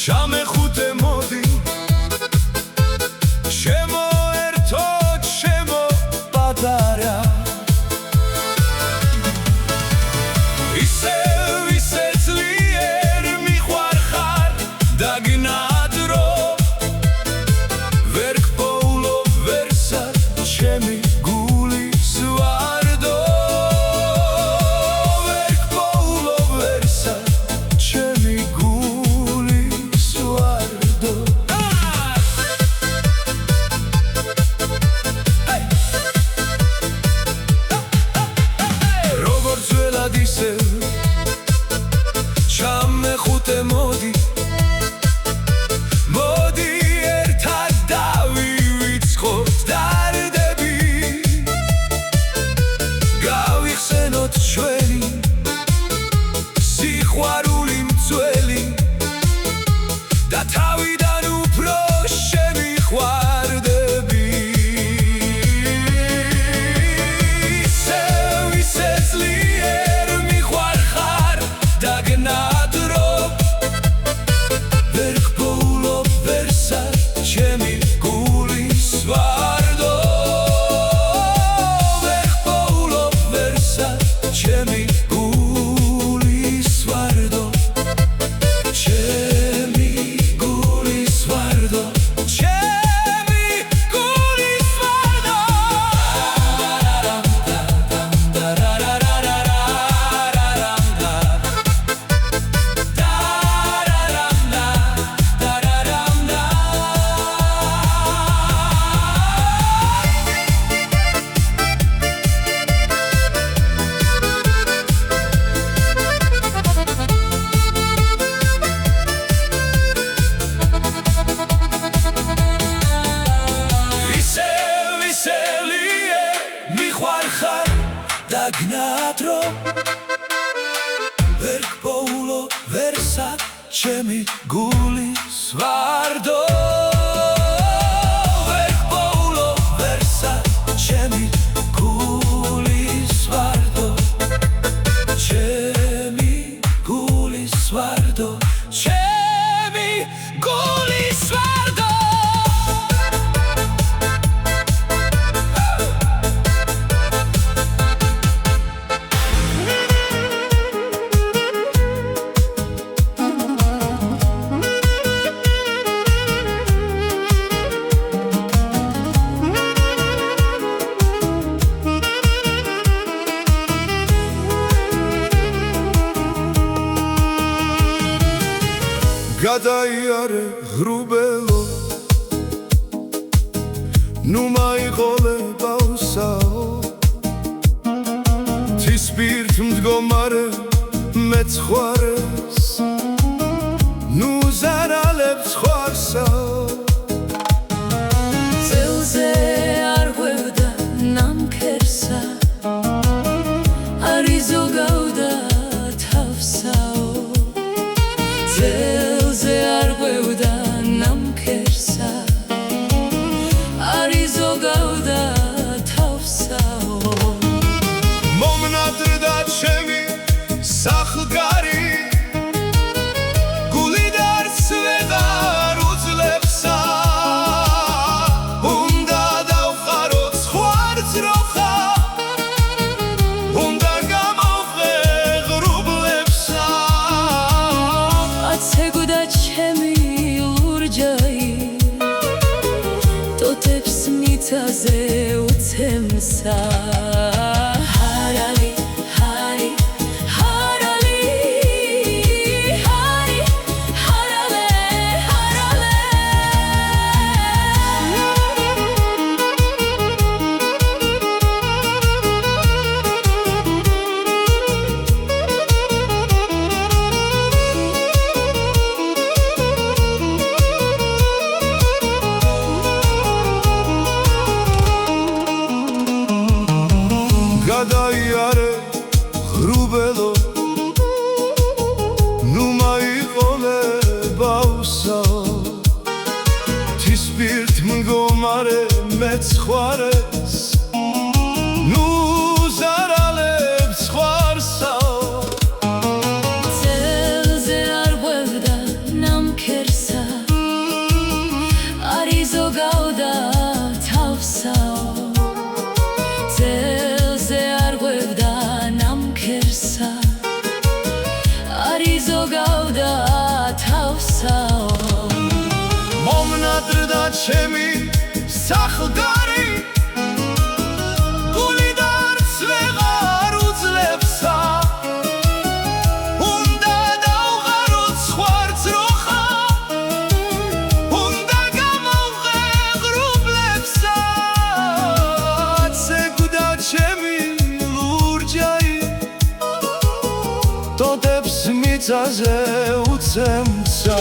ჩამეხუთე მოდი შემოერთოთ შემოპატარა ისე ძლიერ მიყვარხარ დაგნადრო ვერ გპოულობ ვერსად ჩემი გულის ვარდო ვერ გპოულობ ვერსად ჩემი გულის ვარდო როგორც ველად ისევ ჩამეხუთე მოდი მოდი ერთად დავივიწყოთ დარდები გავიხსენოთ ჩვენი სიყვარული მძველი და თავიდან უფრო შემიყვარდები ისე ძლიერ მიყვარხარ დაგნადრო ვერ გპოულობ ვერსად ჩემი გულის ვარდო ვერ გპოულობ ვერსად ჩემი გულის ვარდო ჩემი გულის ვარდო ჩემი გულის ვარდო მიყვარხარ დაგნადრო ვერ გპოულობ ვერსად ჩემი გულის ვარდო ვერ გპოულობ ვერსად ჩემი გულის ვარდო ჩემი გულის ვარდო ჩემი გულის ვარდო გადაიარე ღრუბელო ნუ მაიყოლე ბავსაო თისპირთ მდგომარე მეცხვარეს ნუ ზარალებ ცხვარსაო წელზე არ ღვევდა ნამქერსა არ იზოგავდა თავსაო წელზე არ ღვევდა ნამქერსა არ იზოგავდა თავსაო მომნადრდა ჩემი სახლგარი გული დარს ვეღარ უძლებსა უნდა დავხარო ცხვარძროხა უნდა გამოვღე ღრუბლებსა აცეგდა ჩემი ლურჯაი ტოტებს მიწაზე უცემსა ჰარალი ჰარი ჰარალი ჰარი ჰარალე ჰარალე გადაიარე ღრუბელო ნუ მაიყოლე ბავსაო თისპირთ მდგომარე მეცხვარეს ნუ ზარალებ ცხვარსაო წელზე არ ღვევდა ნამქერსა ოცაო მომნადრდა ჩემი სახლგარი გული დარც ვეღარ უძლებსა უნდა დავღაროთ სხვარც როხა უნდა გამოვღე ღრუბლებსა ცეკვდა ჩემი ლურჯაი ტოტებს მიწაზე უცემსა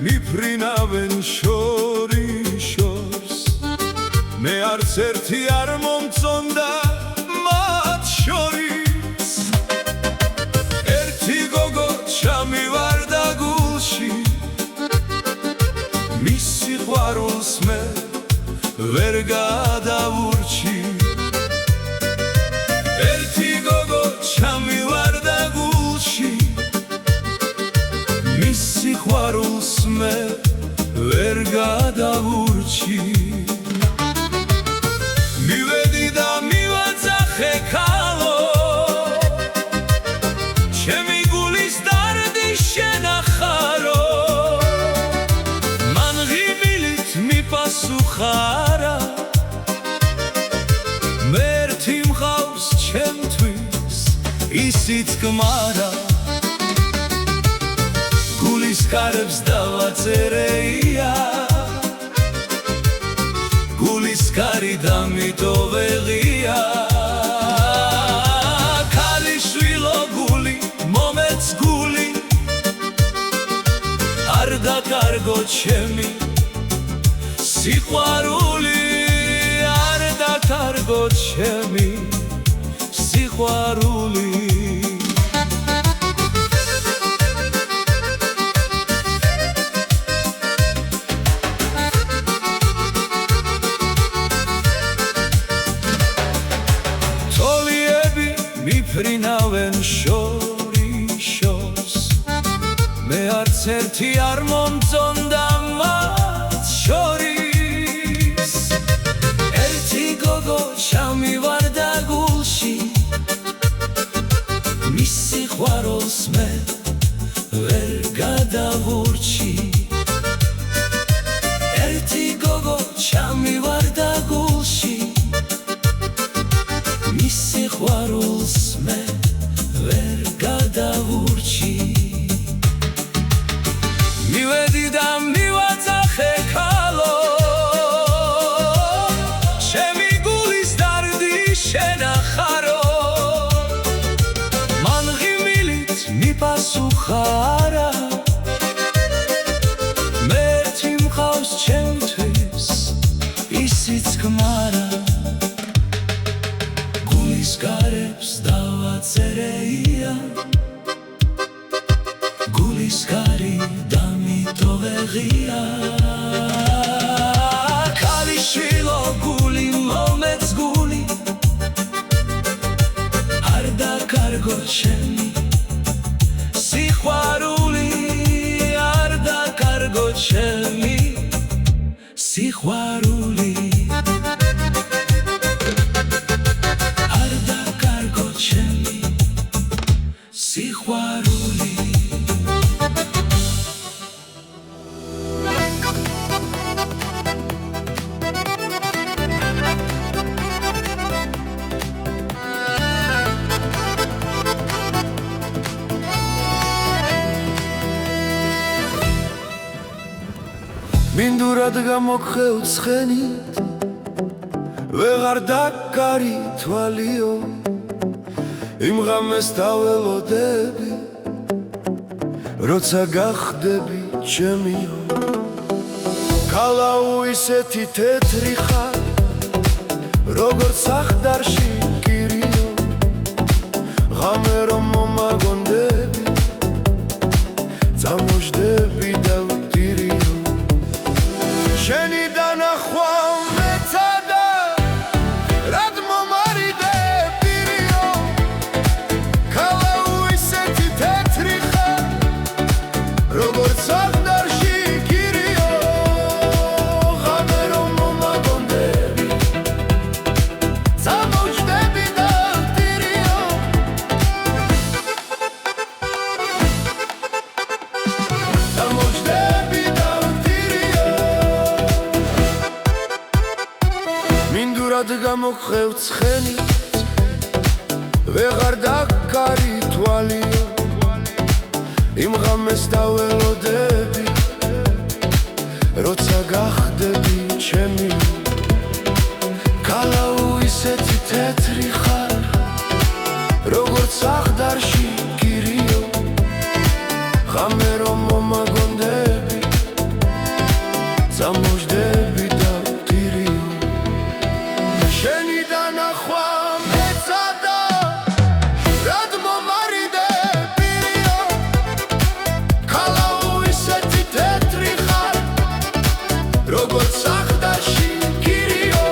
მიფრინავენ შორიშორს მე არც ერთი არ მომწონდა მათ შორის ერთი გოგო ჩამივარდა გულში მის სიყვარულს მე ვერ გადავურჩი ერთი გოგო ჩამივარდა გულში მის სიყვარულს მე ვერ გადავურჩი მივედი და მივაწახე ქალო ჩემი გულის დარდი შენახარო მან ღიმილით მიპასუხა რა მე ერთი მყავს ჩემთვის ისიც გმარა გულის კარებს დავაწერეია გულის კარი დამიტოვეღია ქალიშვილო გული მომეც გული არ დაკარგო ჩემი სიყვარული არ დაკარგო ჩემი სიყვარული მიფრინავენ შორიშორს მე არც ერთი არ მომწონდა მათ შორის ერთი გოგო ჩამივარდა გულში მის სიყვარულს მე ვერ გადავურჩი ერთი გოგო ჩამივარდა გულში მის სიყვარულს მე ვერ გადავურჩი მივედი და მივაწახე ქალო ჩემი გულის დარდი შენახარო მან ღიმილით მიპასუხა რა მე ერთი მყავს ჩემთვის ისიც გმარა გულის კარებს დავაწერეია გულის კარი დამიტოვეღია ქალიშვილო გული მომეც გული არ დაკარგო ჩემი სიყვარული არ დაკარგო ჩემი სიყვარული სიყვარული მინდურად გამოგხევ ცხენით ვეღარ დაკარი თვალიო იმ ღამეს დაველოდები როცა გახდები ჩემიო კალაუ ისეთი თეთრი ხარ როგორც ახდარში კირიო ღამე რომ მომაგონდები წამოждები და ვტირიო შენი დანახვა მეცადა რად მომარიდებირიო კალაუ ისეთი თეთრი ხარ როგორც ახდარში კირიო ღამე რომ მომაგონდები წამოждები და ვტირიო წამოждები და ვტირიო მინდურად გამოგხევ ცხენით ვეღარ დაკარი თვალიო იმ ღამეს დაველოდები როცა გახდები ჩემი კალაუ ისეთი თეთრი ხარ როგორც ახდარში კირიო ღამე რომ მომაგონდები წამოждები და ვტირიო შენი დანახვა მეცადა რად მომარიდებირიო კალაუ ისეთი თეთრი ხარ როგორც ახდარში კირიო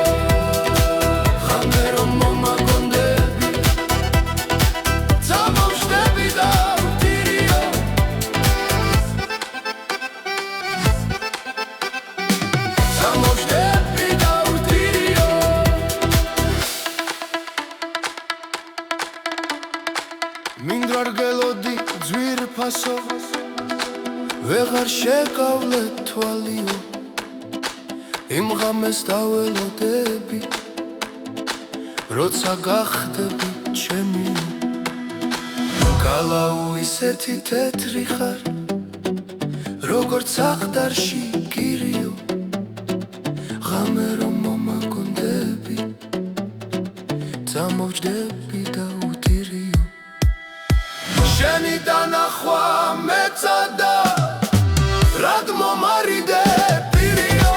ღამე რომ მომაგონდები წამოждები და ვტირიო წამოждები და ვტირიო მინდვრარ გელოდი ძვირფასო ვეღარ შეკავლე თვალიო იმ ღამეს დაველოდები როცა გახდები ჩემი კალაუ ისეთი თეთრი ხარ როგორც ახდარში კირიო ღამე რომ მომაგონდები წამოждები და ვტირიო შენი დანახვა მეცადა რად მომარიდებირიო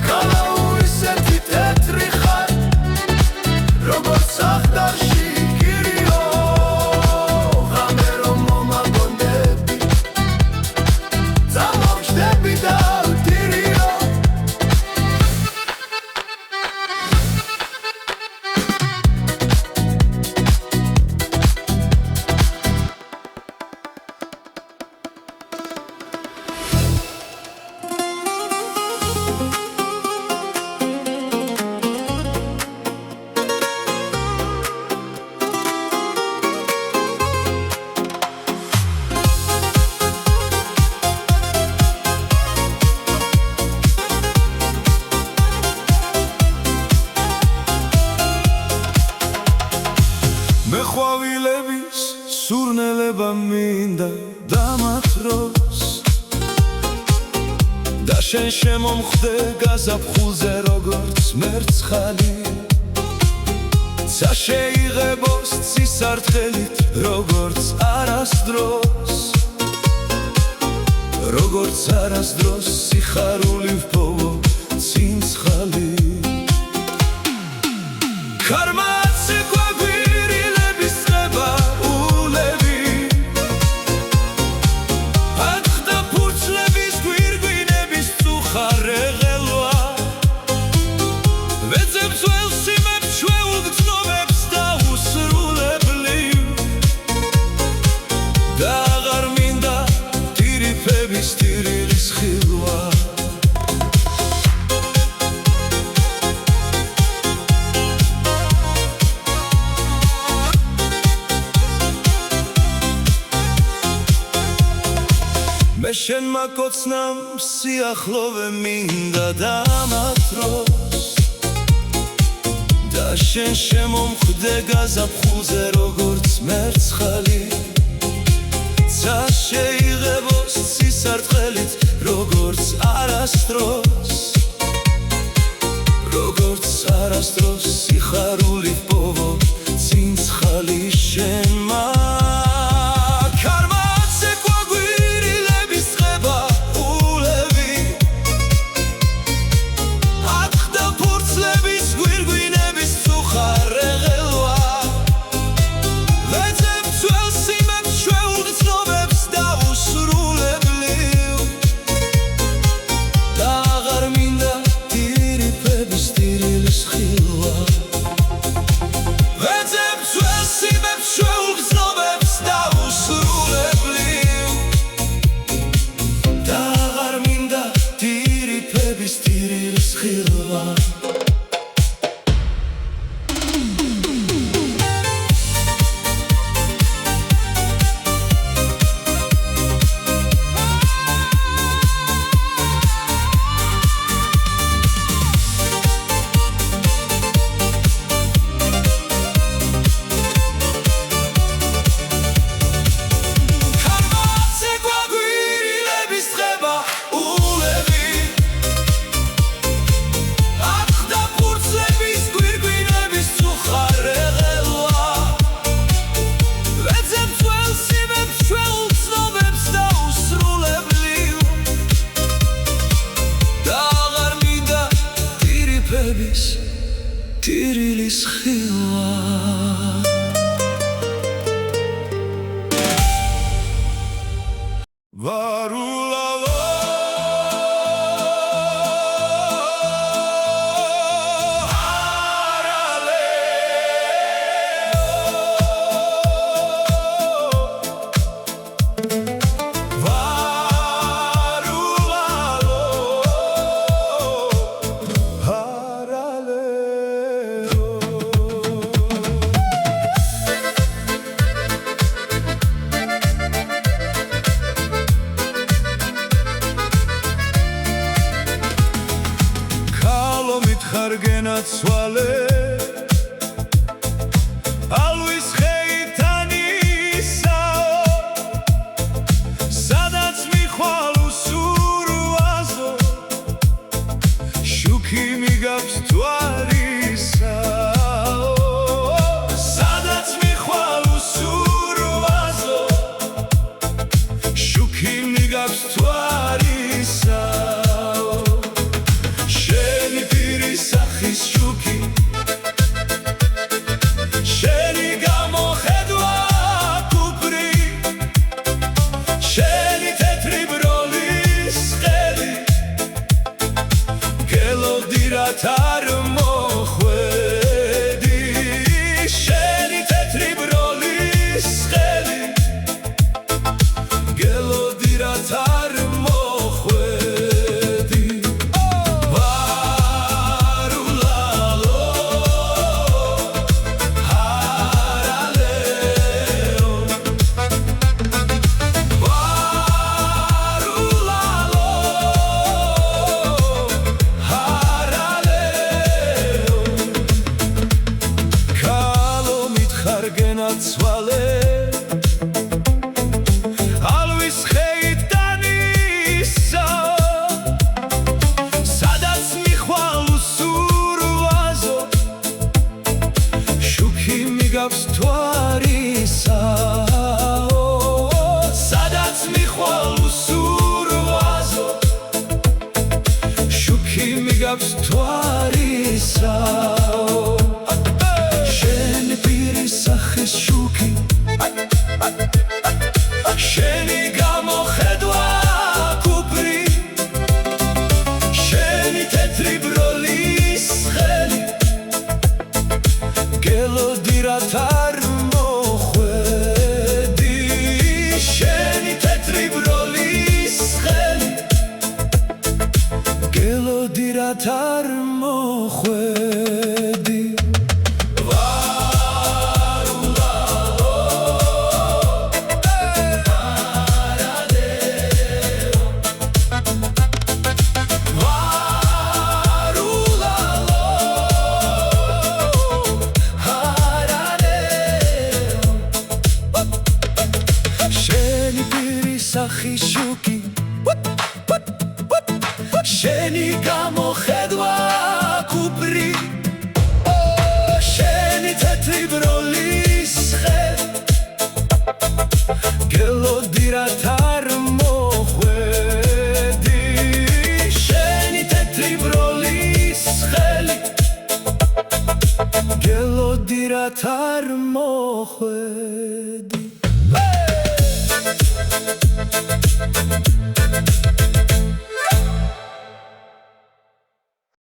კალაუ ისეთი თეთრი ხარ როგორც ახდარში კირიო ღამე რომ მომაგონდები წამოждები და ვტირიო მეხვავილების სურნელება მინდა დამათროს და შენ შემომხვდე გაზაფხულზე როგორც მერცხალი ცა შეიღებოს ცისარტყელით როგორც არასდროს როგორც არასდროს სიხარული ვპოვო ცინცხალი ქარმაცი გვაგვირილების წება ულევი ატყდა ფურცლების გვირგვინების წუხარე ღელვა ვეძებს ველსიმებს ჩვეულ გრძნობებს და უსრულებლივ და აღარ მინდა ტირიფების ტირილის ხილვა მე შენ მაკოცნამ სიახლოვე მინდა დამათროს და შენ შემომხვდე გაზაფხულზე როგორც მერცხალი ცა შეიღებოს ცისარტყელით როგორც არასდროს როგორც არასდროს სიხარული ვპოვო ცინცხალი შენმა ქარმაცე გვაგვირილების წება ულევი ხილვა ვარულალო ხარგენაცვალე ალვის ხეითანისაო სადაც მიხვალ უსურვაზო შუქი მიგავს თვარისაო სადაც მიხვალ უსურვაზო შუქი მიგავს თვარისაო შენი პირის სახის შუქი შენი გამოხედვა კუპრი შენი თეთრი ბროლის ყელი გელოდი რაც არ მოხვედი შენი თეთრი ბროლის ყელი გელოდი რაც არ მოხვედი ხარგენაცვალე ალვის ხეითანისაო სადაც მიხვალ უსურვაზო შუქი მიგავს თვარისაო სადაც მიხვალ უსურვაზო შუქი მიგავს თვარისაო სახის შუქი შენი გამოხედვა კუპრი შენი თეთრი ბროლის ხელი გელოდი რაც არ მოხვედი შენი თეთრი ბროლის ხელი გელოდი რაც არ მოხვედი